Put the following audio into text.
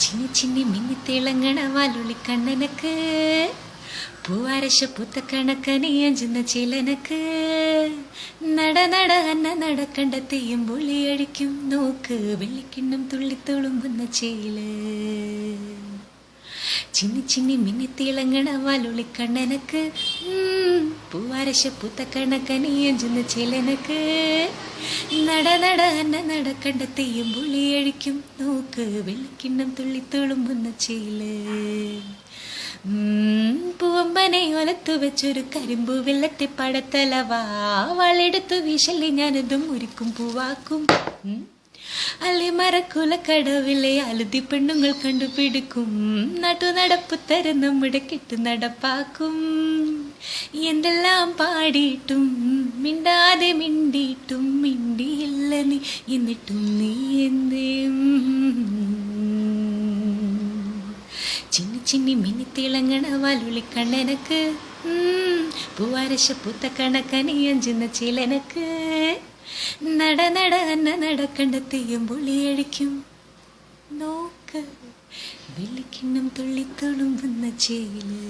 ചിന്നി ചിന്നി മിന്നി തിളങ്ങണ വാലുള്ളി കണ്ണനക്ക് പൂവാരശ പൂത്ത കണക്കനി അഞ്ചുന്ന ചിലനക്ക് നട നട അന്ന നടക്കണ്ട തെയ്യം പൊളിയടിക്കും നോക്ക് വെള്ളിക്കിണ്ണം തുള്ളിത്തുളുമ്പുന്ന ചേല് ചിന്നി ചിന്നി മിന്നി തിളങ്ങണ വാലുള്ളി കണ്ണനക്ക് പൂവാരശ പൂത്ത കണക്കനി അഞ്ചുന്ന ചിലനക്ക് നട നട അന്ന നടക്കണ്ട തെയ്യം പൊളിയടിക്കും നോക്ക് വെള്ളിക്കിണ്ണം തുള്ളിത്തുളുമ്പുന്ന ചേല് പൂവമ്പനെ ഒലത്തു വെച്ചൊരു കരിമ്പു വെള്ളത്തെ പടത്തലവാ വളെടുത്തു വീശലി ഞാനതും ഒരുക്കും പൂവാക്കും അല്ലെ മരക്കുലക്കടവിലെ അലുതി പെണ്ണുങ്ങൾ കണ്ടുപിടിക്കും നാട്ടു നടപ്പ് തരം നമ്മുടെ കെട്ടു നടപ്പാക്കും എന്തെല്ലാം പാടിയിട്ടും മിണ്ടാതെ മിണ്ടിയിട്ടും മിണ്ടിയില്ല നീ എന്നിട്ടും നീ എന്തേ ചിന്നി ചിന്നി മിന്നി തിളങ്ങണ വാലുള്ളി കണ്ണനക്ക് പൂവാരശ പൂത്ത കണക്കനി അഞ്ചുന്ന ചിലനക്ക് നട നട അന്ന നടക്കണ്ട തെയ്യം പൊളിയടിക്കും നോക്ക് വെള്ളിക്കിണ്ണം തുള്ളിത്തുളുമ്പുന്ന ചേല്.